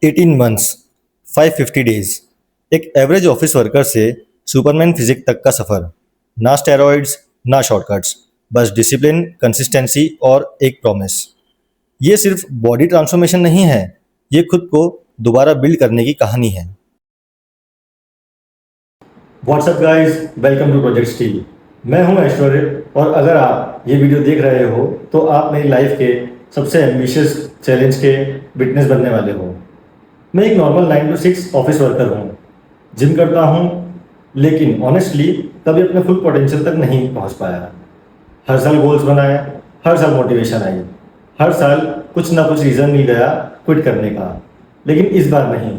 18 months 550 days, एक average office worker से Superman physique तक का सफ़र। ना स्टेरॉइड्स, ना शॉर्टकट्स, बस डिसिप्लिन, कंसिस्टेंसी और एक प्रॉमिस। ये सिर्फ बॉडी ट्रांसफॉर्मेशन नहीं है, ये खुद को दोबारा बिल्ड करने की कहानी है। What's up guys, welcome to project steel. मैं हूं ऐश्वर्य और अगर आप ये वीडियो देख रहे हो तो आप मेरी लाइफ के सबसे एम्बिशियस चैलेंज के विटनेस बनने वाले हो। मैं एक नॉर्मल 9 to 6 ऑफिस वर्कर हूँ, जिम करता हूँ, लेकिन ऑनेस्टली कभी अपने फुल पोटेंशियल तक नहीं पहुँच पाया। हर साल गोल्स बनाए, हर साल मोटिवेशन आई, हर साल कुछ ना कुछ रीज़न मिल गया क्विट करने का, लेकिन इस बार नहीं।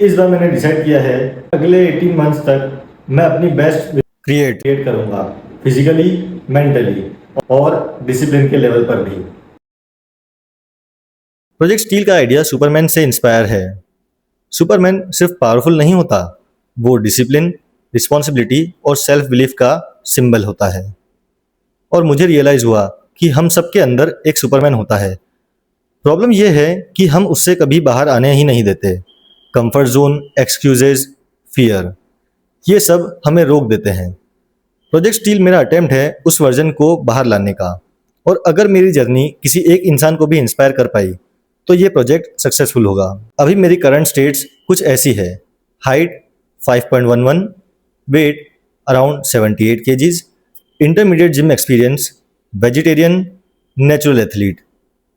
इस बार मैंने डिसाइड किया है अगले 18 मंथ्स तक मैं अपनी बेस्ट क्रिएट करूँगा, फिजिकली, मेंटली और डिसिप्लिन के लेवल पर भी। प्रोजेक्ट स्टील का आइडिया सुपरमैन से इंस्पायर है। सुपरमैन सिर्फ पावरफुल नहीं होता, वो डिसिप्लिन, रिस्पॉन्सिबिलिटी और सेल्फ बिलीफ का सिंबल होता है। और मुझे रियलाइज हुआ कि हम सबके अंदर एक सुपरमैन होता है। प्रॉब्लम यह है कि हम उससे कभी बाहर आने ही नहीं देते। कंफर्ट जोन, एक्सक्यूजेज, फियर, ये सब हमें रोक देते हैं। प्रोजेक्ट स्टील मेरा अटेम्प्ट है उस वर्जन को बाहर लाने का। और अगर मेरी जर्नी किसी एक इंसान को भी इंस्पायर कर पाई तो ये प्रोजेक्ट सक्सेसफुल होगा। अभी मेरी करंट स्टेट्स कुछ ऐसी है: height 5.11, weight around 78 kgs, intermediate gym experience, vegetarian, natural athlete.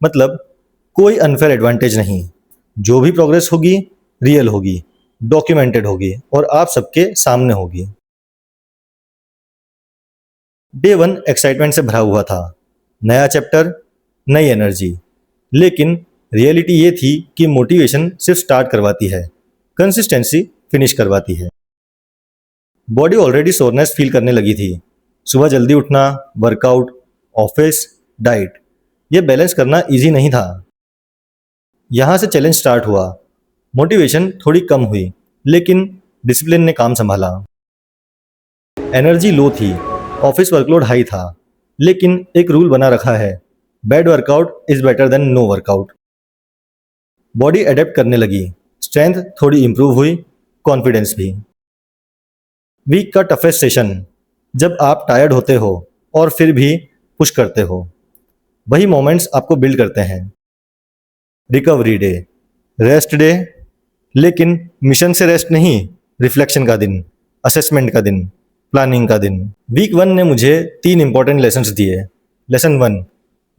मतलब कोई अनफेयर एडवांटेज नहीं। जो भी प्रोग्रेस होगी रियल होगी, डॉक्यूमेंटेड होगी और आप सबके सामने होगी। डे 1 एक्साइटमेंट से भरा हुआ था, नया चैप्टर, नई एनर्जी। लेकिन रियलिटी ये थी कि मोटिवेशन सिर्फ स्टार्ट करवाती है, कंसिस्टेंसी फिनिश करवाती है। बॉडी ऑलरेडी सोरनेस फील करने लगी थी। सुबह जल्दी उठना, वर्कआउट, ऑफिस, डाइट, ये बैलेंस करना इजी नहीं था। यहाँ से चैलेंज स्टार्ट हुआ। मोटिवेशन थोड़ी कम हुई, लेकिन डिसिप्लिन ने काम संभाला। एनर्जी लो थी, ऑफिस वर्कलोड हाई था, लेकिन एक रूल बना रखा है: bad workout is better than no workout. Body adapt करने लगी, स्ट्रेंथ थोड़ी इंप्रूव हुई, कॉन्फिडेंस भी। वीक का टफेस्ट सेशन, जब आप टायर्ड होते हो और फिर भी पुश करते हो, वही मोमेंट्स आपको बिल्ड करते हैं। रिकवरी डे, रेस्ट डे, लेकिन मिशन से रेस्ट नहीं, रिफ्लेक्शन का दिन, असेसमेंट का दिन, प्लानिंग का दिन। वीक 1 ने मुझे 3 इंपॉर्टेंट लेसन्स दिए। लेसन 1,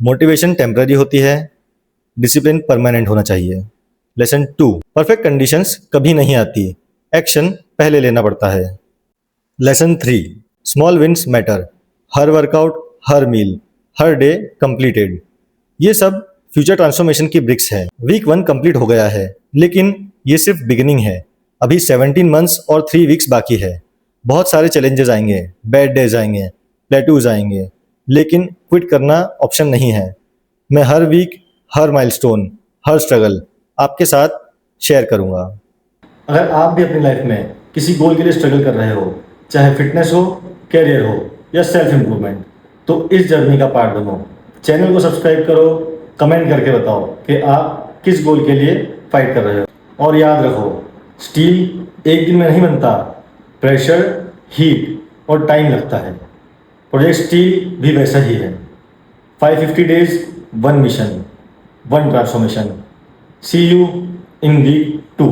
मोटिवेशन टेम्पररी होती है, डिसिप्लिन परमानेंट होना चाहिए। लेसन 2, परफेक्ट कंडीशंस कभी नहीं आती, एक्शन पहले लेना पड़ता है। लेसन 3, स्मॉल विन्स मैटर, हर वर्कआउट, हर मील, हर डे कंप्लीटेड, ये सब फ्यूचर ट्रांसफॉर्मेशन की ब्रिक्स है। वीक 1 कंप्लीट हो गया है, लेकिन ये सिर्फ बिगिनिंग है। अभी 17 मंथ्स और 3 वीक्स बाकी है। बहुत सारे चैलेंजेस आएंगे, बैड डेज आएंगे, प्लेटूज आएंगे, लेकिन क्विट करना ऑप्शन नहीं है। मैं हर वीक, हर माइलस्टोन, हर स्ट्रगल आपके साथ शेयर करूंगा। अगर आप भी अपनी लाइफ में किसी गोल के लिए स्ट्रगल कर रहे हो, चाहे फिटनेस हो, कैरियर हो या सेल्फ इम्प्रूवमेंट, तो इस जर्नी का पार्ट बनो। चैनल को सब्सक्राइब करो, कमेंट करके बताओ कि आप किस गोल के लिए फाइट कर रहे हो। और याद रखो, स्टील एक दिन में नहीं बनता, प्रेशर, हीट और टाइम लगता है। प्रोजेक्ट स्टील भी वैसा ही है। 550 days, 1 mission, 1 transformation. See you in week 2.